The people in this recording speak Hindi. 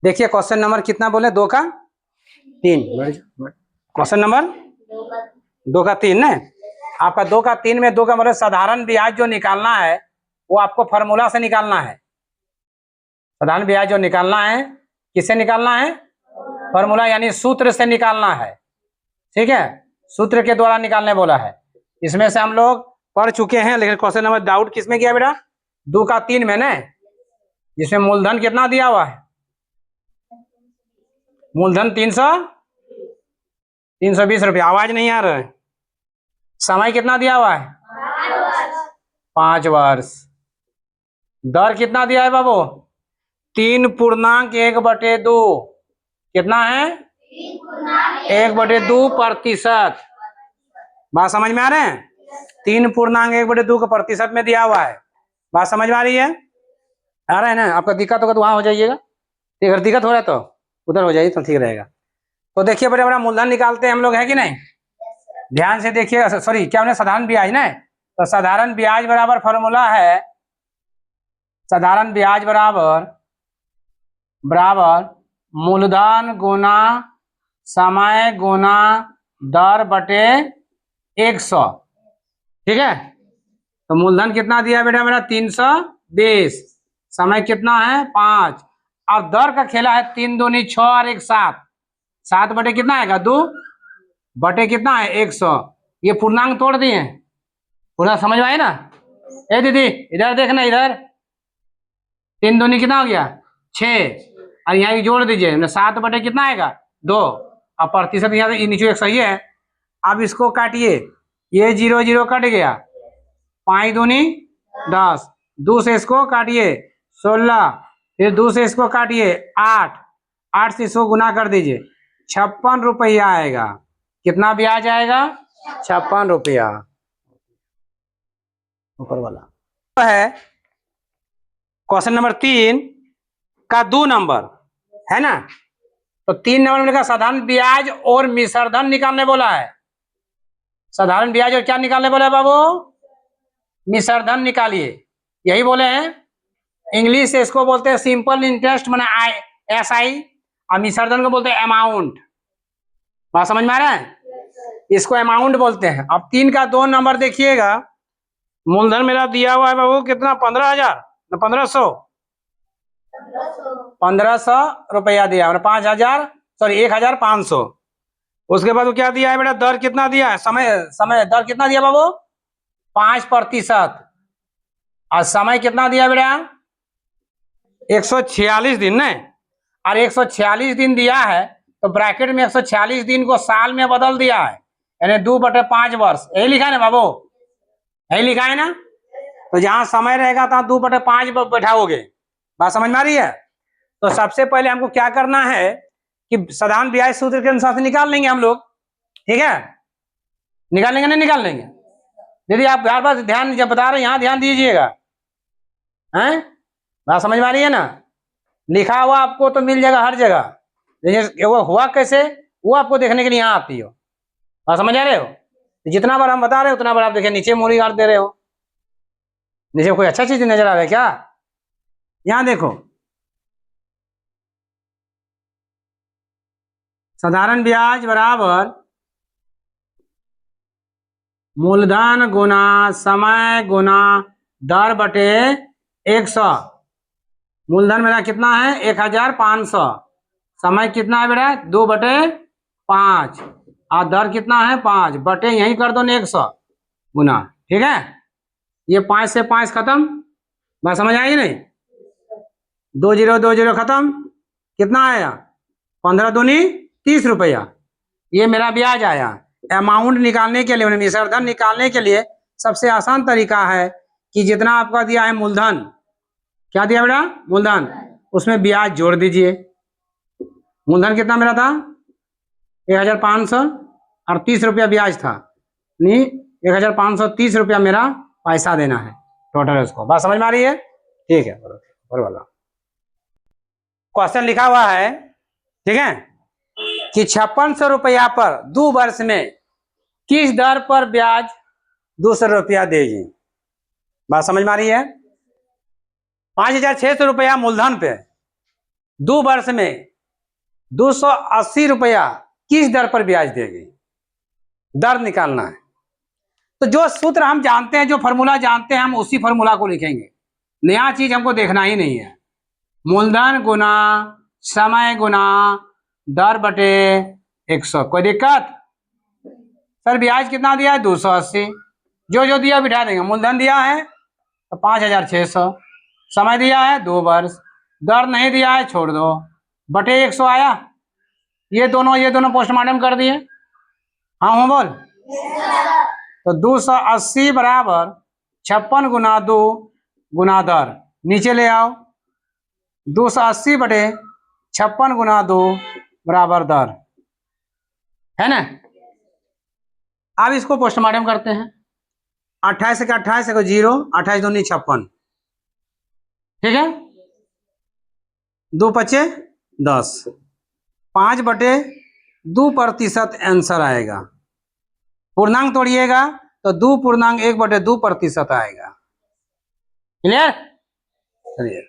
देखिए क्वेश्चन नंबर कितना बोले, 2 का 3। क्वेश्चन नंबर 2 का 3 ना आपका। 2 का 3 में 2 का मतलब साधारण ब्याज जो निकालना है वो आपको फार्मूला से निकालना है। साधारण ब्याज जो निकालना है किससे निकालना है? फार्मूला यानी सूत्र से निकालना है। ठीक है, सूत्र के द्वारा निकालने बोला है। इसमें से हम लोग पढ़ चुके हैं, लेकिन क्वेश्चन नंबर डाउट किसमें किया बेटा? 2 का 3 में ना, जिसमें मूलधन कितना दिया हुआ है? मूलधन 320 रुपया। आवाज नहीं आ रहा है। समय कितना दिया हुआ है? 5 वर्ष। दर कितना दिया है बाबू? 3.1/2। कितना है? 1/2%। बात समझ में आ रहे हैं? 3.1/2 का प्रतिशत में दिया हुआ है। बात समझ में आ रही है? आ रहा है ना? आपका दिक्कत होगा तो वहां हो जाइएगा, अगर दिक्कत हो रहा है तो उधर हो जाइए तो ठीक रहेगा। तो देखिए बड़े बड़ा मूलधन निकालते हैं हम लोग, है कि नहीं? ध्यान से देखिए। सॉरी, क्या हमने साधारण ब्याज ना, तो साधारण ब्याज बराबर फॉर्मूला है, साधारण ब्याज बराबर मूलधन गुना समय गुना दर बटे 100। ठीक है, तो मूलधन कितना दिया बेटा मेरा? 320। समय कितना है? 5। और दर का खेला है 3 दूनी 6 और 1 7। 7 बटे कितना आएगा? 2 बटे कितना है? 100। ये पूर्णांक तोड़ दिए, पूरा समझ में आए ना? ए दीदी इधर देखना, इधर 3 दूनी कितना हो गया? 6। और यहाँ भी जोड़ दीजिए, 7 बटे कितना आएगा? 2। और प्रतिशत यहाँ से नीचे एक सही है। अब इसको काटिए, ये 0 0 कट गया, 5 दूनी 10, 2 से इसको काटिए 16, फिर 2 से इसको काटिए 8, 8 से इसको गुना कर दीजिए, 56 रुपया आएगा। कितना ब्याज आएगा? 56 रुपया। ऊपर वाला है क्वेश्चन नंबर 3 का 2 नंबर है ना। तो 3 नंबर में लिखा साधारण ब्याज और मिश्रधन निकालने बोला है। साधारण ब्याज और क्या निकालने बोला है बाबू? मिश्रधन निकालिए, यही बोले हैं। इंग्लिश से इसको बोलते हैं सिंपल इंटरेस्ट माने SI, और मिश्रधन को बोलते हैं अमाउंट। बात समझ में आ रहा है? इसको अमाउंट बोलते हैं। अब 3 का 2 नंबर देखिएगा। मूलधन मेरा दिया हुआ है बाबू कितना? 15,000 ना 1500? 1500 रुपया दिया, 5,000 सॉरी 1,500। उसके बाद क्या दिया है बेटा? दर कितना दिया है? समय दर कितना दिया बाबू? 5%। और समय कितना दिया बेटा? 146 दिन ने। और 146 दिन दिया है तो ब्रैकेट में 146 दिन को साल में बदल दिया है, यानी 2/5 वर्ष। यही लिखा है ना बाबू? यही लिखा है ना? तो जहां समय रहेगा तो 2/5 बैठाओगे। बात समझ में आ रही है? तो सबसे पहले हमको क्या करना है कि साधारण ब्याज सूत्र के अनुसार से निकाल लेंगे हम लोग। ठीक है, निकाल लेंगे? नहीं निकाल लेंगे? यदि आप बार बार ध्यान जब बता रहे हैं यहाँ ध्यान दीजिएगा, हैं? बात समझ में आ रही है ना? लिखा हुआ आपको तो मिल जाएगा हर जगह, लेकिन वो हुआ कैसे वो आपको देखने के लिए यहाँ आती हो। बात समझ आ रहे हो? जितना बार हम बता रहे हो उतना बार आप देखिए नीचे मूरी गाड़ दे रहे हो। नीचे कोई अच्छा चीज नजर आ रहा है क्या? यहाँ देखो, साधारण ब्याज बराबर मूलधन गुना समय गुना दर बटे 100। मूलधन मेरा कितना है? 1,500। समय कितना है बेटा? 2/5। और दर कितना है? 5 बटे यही कर दो 100 गुना। ठीक है, ये 5 से 5 खत्म। बात समझ आएगी नहीं? 2 0 2 0 खत्म। कितना आया? 15 दूनी 30 रुपया। ये मेरा ब्याज आया। अमाउंट निकालने के लिए, मिश्रधन निकालने के लिए सबसे आसान तरीका है कि जितना आपका दिया है मूलधन, क्या दिया बेटा? मूलधन, उसमें ब्याज जोड़ दीजिए। मूलधन कितना मेरा था? 1,500 और 30 रुपया ब्याज था, नहीं 1,530 रुपया मेरा पैसा देना है टोटल उसको। बात समझ में आ रही है? ठीक है, वाला क्वेश्चन लिखा हुआ है, ठीक है, कि 5600 रुपया पर 2 वर्ष में किस दर पर ब्याज 200 रुपया देगी। बात समझ में आ रही है? 5,600 रुपया मूलधन पे 2 वर्ष में 280 रुपया किस दर पर ब्याज देगी? दर निकालना है। तो जो सूत्र हम जानते हैं, जो फॉर्मूला जानते हैं, हम उसी फॉर्मूला को लिखेंगे। नया चीज हमको देखना ही नहीं है। मूलधन गुना समय गुना दर बटे 100। कोई दिक्कत? सर ब्याज कितना दिया है? 280। जो जो दिया बिठा देंगे। मूलधन दिया है तो 5600, समय दिया है 2 वर्ष, दर नहीं दिया है छोड़ दो, बटे 100 आया। ये दोनों पोस्टमार्टम कर दिए। हाँ हूँ बोल। तो 280 बराबर 56 गुना 2 गुना दर, नीचे ले आओ। 280 बटे 56 गुना 2 बराबर दर, है ना। अब इसको पोस्टमार्टम करते हैं। 28 का 28 को 0, 28 दूनी 56, ठीक है। 2 पचे 10, 5 बटे 2% आंसर आएगा। पूर्णांक तोड़िएगा तो 2 पूर्णांक 1 बटे 2% आएगा। क्लियर? चलिए।